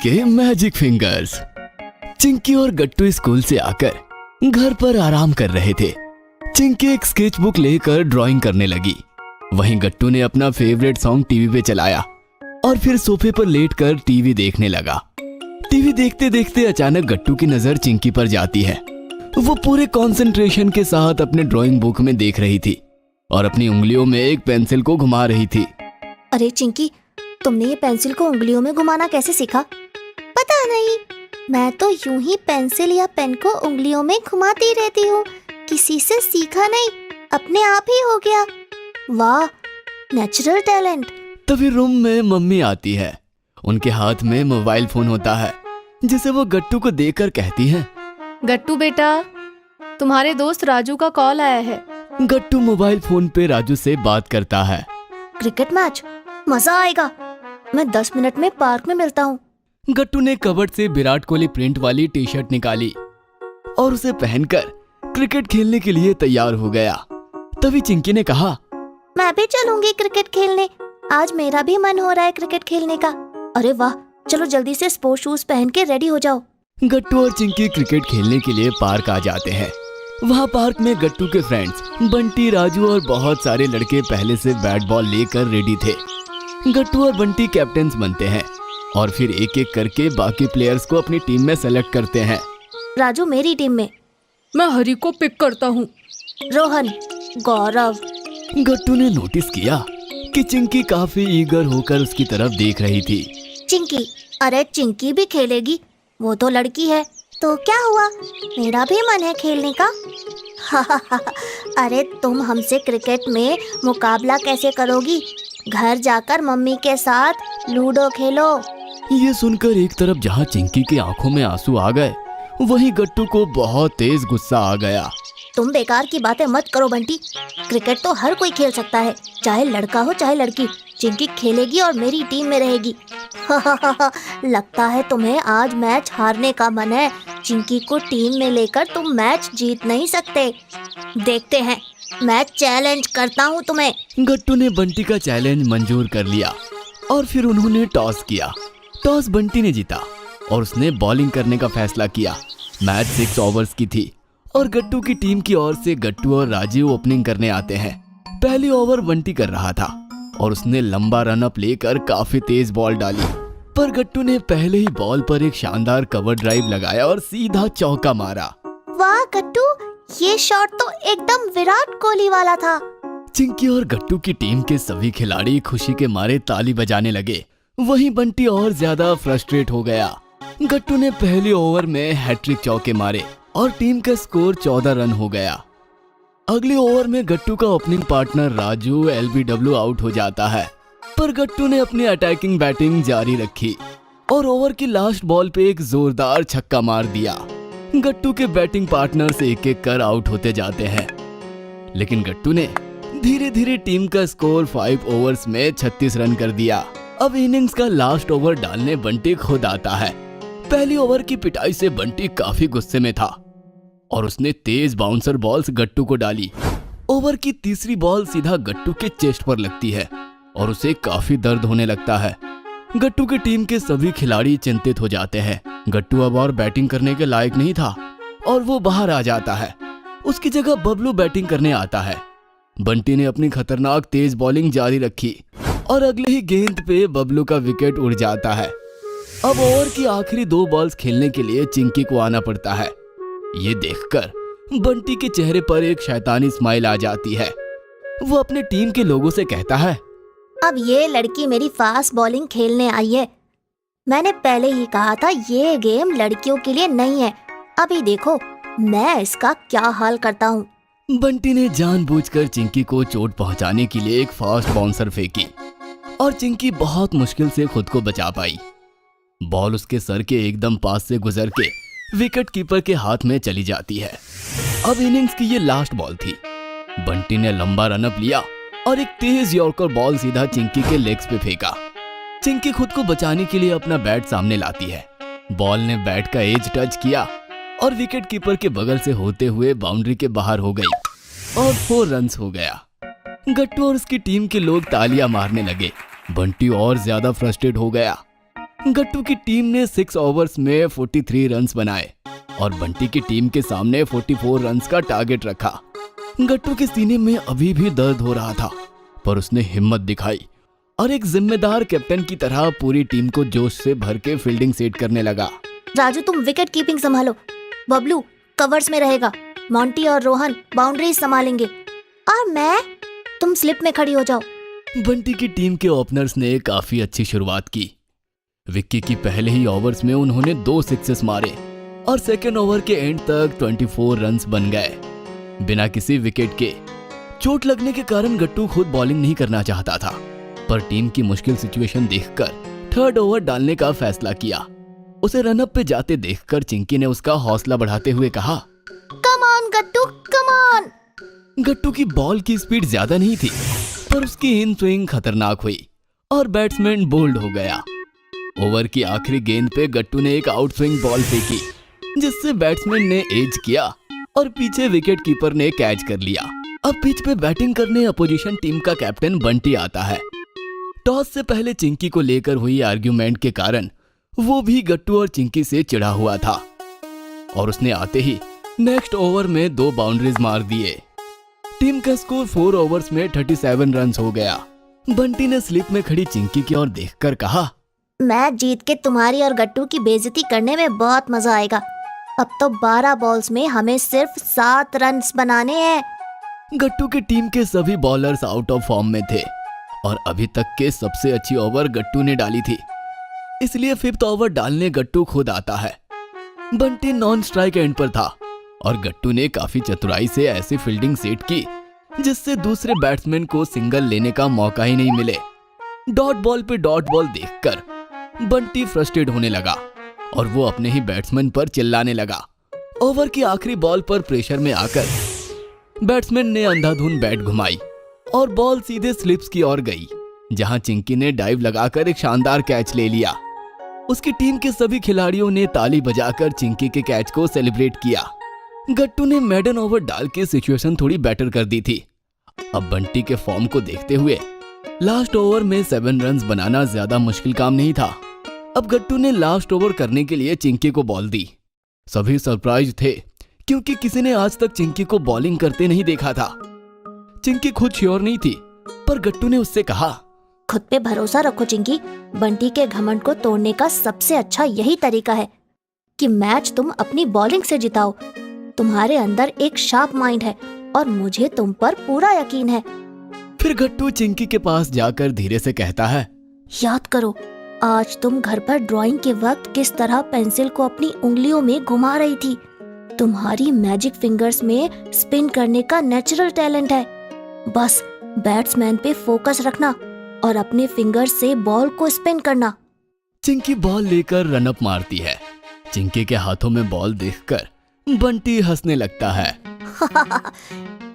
के magic fingers. Chinki और गट्टू school से आकर घर पर आराम कर रहे थे। चिंकी एक स्केच बुक लेकर ड्राइंग करने लगी। वहीं गट्टू ने अपना फेवरेट सॉन्ग टीवी पे चलाया और फिर सोफे पर लेटकर टीवी देखने लगा। टीवी देखते देखते अचानक गट्टू की नजर चिंकी पर जाती है। वो पूरे कंसंट्रेशन के साथ अपने ड्राइंग बुक में देख रही थी और अपनी उंगलियों में एक पेंसिल को घुमा रही थी। अरे चिंकी, तुमने ये पेंसिल को उंगलियों में घुमाना कैसे सीखा? पता नहीं, मैं तो यूं ही पेंसिल या पेन को उंगलियों में घुमाती रहती हूँ। किसी से सीखा नहीं, अपने आप ही हो गया। वाह, नेचुरल टैलेंट। तभी रूम में मम्मी आती है। उनके हाथ में मोबाइल फोन होता है जिसे वो गट्टू को देखकर कहती हैं, गट्टू बेटा, तुम्हारे दोस्त राजू का कॉल आया है। गट्टू मोबाइल फोन पे राजू से बात करता है। क्रिकेट मैच, मजा आएगा। मैं 10 मिनट में पार्क में मिलता हूँ। गट्टू ने कबर्ड से विराट कोहली प्रिंट वाली टी शर्ट निकाली और उसे पहनकर क्रिकेट खेलने के लिए तैयार हो गया। तभी चिंकी ने कहा, मैं भी चलूंगी क्रिकेट खेलने। आज मेरा भी मन हो रहा है क्रिकेट खेलने का। अरे वाह, चलो जल्दी से स्पोर्ट्स शूज पहन के रेडी हो जाओ। गट्टू और चिंकी क्रिकेट खेलने के लिए पार्क आ जाते हैं। वहाँ पार्क में गट्टू के फ्रेंड्स बंटी, राजू और बहुत सारे लड़के पहले से बैट बॉल लेकर रेडी थे। गट्टू और बंटी कैप्टन्स बनते हैं और फिर एक एक करके बाकी प्लेयर्स को अपनी टीम में सेलेक्ट करते हैं। राजू मेरी टीम में। मैं हरी को पिक करता हूँ। रोहन, गौरव। गट्टू ने नोटिस किया कि चिंकी काफी ईगर होकर उसकी तरफ देख रही थी। चिंकी, अरे चिंकी भी खेलेगी, वो तो लड़की है। तो क्या हुआ, मेरा भी मन है खेलने का। अरे तुम हमसे क्रिकेट में मुकाबला कैसे करोगी? घर जाकर मम्मी के साथ लूडो खेलो। ये सुनकर एक तरफ जहाँ चिंकी की आंखों में आंसू आ गए, वहीं गट्टू को बहुत तेज गुस्सा आ गया। तुम बेकार की बातें मत करो बंटी। क्रिकेट तो हर कोई खेल सकता है, चाहे लड़का हो चाहे लड़की। चिंकी खेलेगी और मेरी टीम में रहेगी। लगता है तुम्हें आज मैच हारने का मन है। चिंकी को टीम में लेकर तुम मैच जीत नहीं सकते। देखते हैं, मैं चैलेंज करता हूँ तुम्हें। गट्टू ने बंटी का चैलेंज मंजूर कर लिया और फिर उन्होंने टॉस किया। टॉस बंटी ने जीता और उसने बॉलिंग करने का फैसला किया। मैच 6 ओवर्स की थी और गट्टू की टीम की ओर से गट्टू और राजीव ओपनिंग करने आते हैं। पहली ओवर बंटी कर रहा था और उसने लंबा रन अप लेकर काफी तेज बॉल डाली, पर गट्टू ने पहले ही बॉल पर एक शानदार कवर ड्राइव लगाया और सीधा चौका मारा। वाह गट्टू, ये शॉट तो एकदम विराट कोहली वाला था। चिंकी और गट्टू की टीम के सभी खिलाड़ी खुशी के मारे ताली बजाने लगे। वहीं बंटी और ज्यादा फ्रस्ट्रेट हो गया। गट्टू ने पहले ओवर में हैट्रिक चौके मारे और टीम का स्कोर 14 रन हो गया। अगले ओवर में गट्टू का opening partner Raju LBW out हो जाता है, पर गट्टू ने अपनी अटैकिंग बैटिंग जारी रखी और ओवर की लास्ट बॉल पे एक जोरदार छक्का मार दिया। गट्टू के बैटिंग पार्टनर्स एक एक कर आउट होते जाते हैं, लेकिन गट्टू ने धीरे धीरे टीम का स्कोर 5 ओवर्स में 36 रन कर दिया। अब इनिंग्स का लास्ट ओवर डालने बंटी खुद आता है। पहली ओवर की पिटाई से बंटी काफी गुस्से में था और उसने तेज बाउंसर बॉल्स गट्टू को डाली। ओवर की तीसरी बॉल सीधा गट्टू के चेस्ट पर लगती है और उसे काफी दर्द होने लगता है। गट्टू की टीम के सभी खिलाड़ी चिंतित हो जाते हैं। गट्टू अब और बैटिंग करने के लायक नहीं था और वो बाहर आ जाता है। उसकी जगह बबलू बैटिंग करने आता है। बंटी ने अपनी खतरनाक तेज बॉलिंग जारी रखी और अगले ही गेंद पे बबलू का विकेट उड़ जाता है। अब ओवर की आखिरी 2 बॉल्स खेलने के लिए चिंकी को आना पड़ता है। ये देखकर बंटी के चेहरे पर एक शैतानी स्माइल आ जाती है। वो अपने टीम के लोगों से कहता है, अब ये लड़की मेरी फास्ट बॉलिंग खेलने आई है। मैंने पहले ही कहा था ये गेम लड़कियों के लिए नहीं है। अभी देखो मैं इसका क्या हाल करता हूँ। बंटी ने जानबूझकर चिंकी को चोट पहुंचाने के लिए एक फास्ट बाउंसर फेंकी और चिंकी बहुत मुश्किल से खुद को बचा पाई। बॉल उसके सर के एकदम पास से गुजर के विकेट कीपर के हाथ में चली जाती है। अब इनिंग्स की ये लास्ट बॉल थी। बंटी ने लंबा रनअप लिया और एक तेज यॉर्कर बॉल सीधा चिंकी के लेग्स पे फेंका। चिंकी खुद को बचाने के लिए अपना बैट सामने लाती है। बॉल ने बैट का एज टच किया और विकेट कीपर के बगल से होते हुए बाउंड्री के बाहर हो गई और 4 रन्स हो गया। गट्टू और उसकी टीम के लोग तालियां मारने लगे। बंटी और ज्यादा फ्रस्ट्रेट हो गया। गट्टू की टीम ने 6 ओवर्स में 43 रन्स बनाए और बंटी की टीम के सामने 44 रन्स का टारगेट रखा। गट्टू के सीने में अभी भी दर्द हो रहा था, पर उसने हिम्मत दिखाई और एक जिम्मेदार कैप्टन की तरह पूरी टीम को जोश से भर के फील्डिंग सेट करने लगा। राजू तुम विकेट कीपिंग संभालो, बबलू कवर्स में रहेगा, मोंटी और रोहन बाउंड्रीज संभालेंगे और तुम स्लिप में खड़ी हो जाओ। बंटी की टीम के ओपनर्स ने काफी अच्छी शुरुआत की। विक्की की पहले ही ओवर्स में उन्होंने 2 सिक्सेस मारे और सेकेंड ओवर के एंड तक 24 रन्स बन गए बिना किसी विकेट के। चोट लगने के कारण गट्टू खुद बॉलिंग नहीं करना चाहता था, पर टीम की मुश्किल सिचुएशन देखकर थर्ड ओवर डालने का फैसला किया। उसे रनअप पे जाते देखकर चिंकी ने उसका हौसला बढ़ाते हुए कहा, come on Gattu, come on. गट्टू की बॉल की स्पीड ज्यादा नहीं थी, पर उसकी इन स्विंग खतरनाक हुई और बैट्समैन बोल्ड हो गया। ओवर की आखिरी गेंद पे गट्टू ने एक आउट स्विंग बॉल फेंकी, जिससे बैट्समैन ने एज किया और पीछे विकेट कीपर ने कैच कर लिया। अब पिच पे बैटिंग करने अपोजिशन टीम का कैप्टन बंटी आता है। टॉस से पहले चिंकी को लेकर हुई आर्ग्यूमेंट के कारण वो भी गट्टू और चिंकी से चिढ़ा हुआ था और उसने आते ही नेक्स्ट ओवर में 2 बाउंड्रीज मार दिए। टीम का स्कोर 4 ओवर्स में 37 रन्स हो गया। बंटी ने स्लिप में खड़ी चिंकी की ओर देखकर कहा, मैच जीत के तुम्हारी और गट्टू की बेइज्जती करने में बहुत मजा आएगा। अब तो 12 बॉल्स में हमें सिर्फ 7 रन्स बनाने हैं। गट्टू की टीम के सभी बॉलर्स आउट ऑफ फॉर्म में थे और अभी तक के सबसे अच्छी ओवर गट्टू ने डाली थी, इसलिए 5th ओवर डालने गट्टू खुद आता है। बंटी नॉन स्ट्राइक एंड पर था और गट्टू ने काफी चतुराई से ऐसी फील्डिंग सेट की जिससे दूसरे बैट्समैन को सिंगल लेने का मौका ही नहीं मिले। डॉट बॉल पे डॉट बॉल देखकर बंटी फ्रस्ट्रेट होने लगा और वो अपने ही बैट्समैन पर चिल्लाने लगा। ओवर की आखिरी बॉल पर प्रेशर में आकर बैट्समैन ने अंधाधुन बैट घुमाई और बॉल सीधे स्लिप्स की ओर गई, जहां चिंकी ने डाइव लगाकर एक शानदार कैच ले लिया। उसकी टीम के सभी खिलाड़ियों ने ताली बजाकर चिंकी के कैच को सेलिब्रेट किया। गट्टू ने मेडन ओवर डाल के सिचुएशन थोड़ी बेटर कर दी थी। अब बंटी के फॉर्म को देखते हुए लास्ट ओवर में 7 रन्स बनाना ज्यादा मुश्किल काम नहीं था। अब गट्टू ने लास्ट ओवर करने के लिए चिंकी को बॉल दी। सभी सरप्राइज थे क्योंकि किसी ने आज तक चिंकी को बॉलिंग करते नहीं देखा था। चिंकी खुद श्योर नहीं थी, पर गट्टू ने उससे कहा, खुद पे भरोसा रखो चिंकी। बंटी के घमंड को तोड़ने का सबसे अच्छा यही तरीका है कि मैच तुम अपनी बॉलिंग से जिताओ। तुम्हारे अंदर एक शार्प माइंड है और मुझे तुम पर पूरा यकीन है। फिर गट्टू चिंकी के पास जाकर धीरे से कहता है, याद करो आज तुम घर पर ड्राइंग के वक्त किस तरह पेंसिल को अपनी उंगलियों में घुमा रही थी। तुम्हारी मैजिक फिंगर्स में स्पिन करने का नेचुरल टैलेंट है। बस बैट्समैन पे फोकस रखना और अपने फिंगर्स से बॉल को स्पिन करना। चिंकी बॉल लेकर रनअप मारती है। चिंकी के हाथों में बॉल देखकर बंटी हंसने लगता है।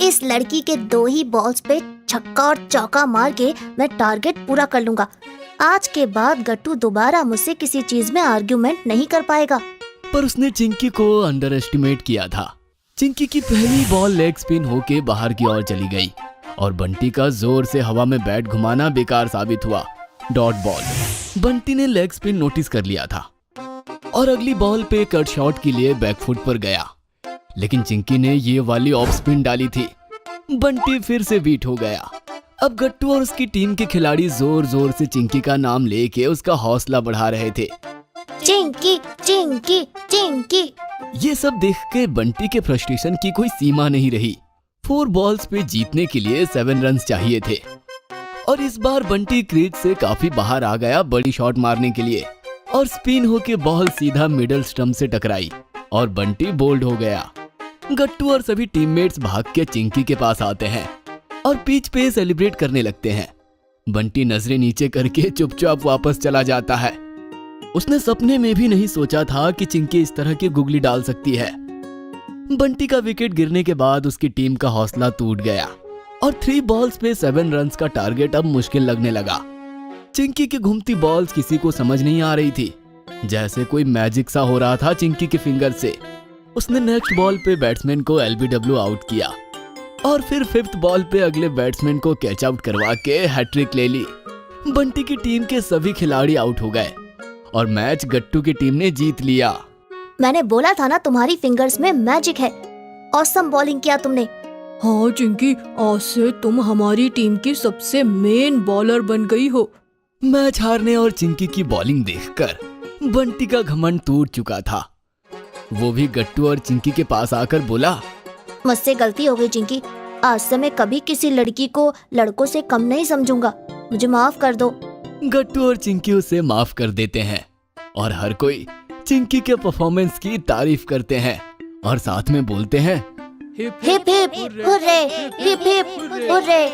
इस लड़की के 2 ही बॉल्स पे छक्का और चौका मार के मैं टारगेट पूरा कर लूंगा। आज के बाद गट्टू दोबारा मुझसे किसी चीज में आर्ग्यूमेंट नहीं कर पाएगा। पर उसने चिंकी को अंडर एस्टिमेट किया था। चिंकी की पहली बॉल लेग स्पिन होके बाहर की ओर चली गई और बंटी का जोर से हवा में बैट घुमाना बेकार साबित हुआ। Dot ball. बंटी ने लेग स्पिन नोटिस कर लिया था और अगली बॉल पे कट शॉट के लिए बैकफुट पर गया, लेकिन चिंकी ने ये वाली ऑफ स्पिन डाली थी। बंटी फिर से बीट हो गया। अब गट्टू और उसकी टीम के खिलाड़ी जोर जोर से चिंकी का नाम लेके उसका हौसला बढ़ा रहे थे। चिंकी चिंकी चिंकी। ये सब देख के बंटी के फ्रस्ट्रेशन की कोई सीमा नहीं रही। 4 बॉल्स पे जीतने के लिए 7 रन्स चाहिए थे और इस बार बंटी क्रीज से काफी बाहर आ गया बड़ी शॉट मारने के लिए और स्पिन होके बॉल सीधा मिडल स्टंप से टकराई और बंटी बोल्ड हो गया। गट्टू और सभी टीममेट्स भाग के चिंकी के पास आते हैं और पिच पे सेलिब्रेट करने लगते हैं। बंटी नजरें नीचे करके चुपचाप वापस चला जाता है। उसने सपने में भी नहीं सोचा था कि चिंकी इस तरह की गुगली डाल सकती है। बंटी का विकेट गिरने के बाद उसकी टीम का हौसला टूट गया और 3 बॉल्स पे 7 रन्स का टारगेट अब मुश्किल लगने लगा। चिंकी की घूमती बॉल्स किसी को समझ नहीं आ रही थी, जैसे कोई मैजिक सा हो रहा था चिंकी के फिंगर से। उसने नेक्स्ट बॉल पे बैट्समैन को एलबीडब्ल्यू आउट किया और फिर 5th बॉल पे अगले बैट्समैन को कैच आउट करवा के हैट्रिक ले ली। बंटी की टीम के सभी खिलाड़ी आउट हो गए और मैच गट्टू की टीम ने जीत लिया। मैंने बोला था ना तुम्हारी फिंगर्स में मैजिक है। ऑसम बॉलिंग किया तुमने। हाँ चिंकी, आज से तुम हमारी टीम की सबसे मेन बॉलर बन गई हो। मैच हारने और चिंकी की बॉलिंग देखकर बंटी का घमंड टूट चुका था। वो भी गट्टू और चिंकी के पास आकर बोला, मुझसे गलती हो गई चिंकी। आज से मैं कभी किसी लड़की को लड़कों से कम नहीं समझूंगा। मुझे माफ कर दो। गट्टू और चिंकी उसे माफ कर देते हैं और हर कोई चिंकी के परफॉर्मेंस की तारीफ करते हैं और साथ में बोलते हैं, hip hip hip hurray, hip hip hurray.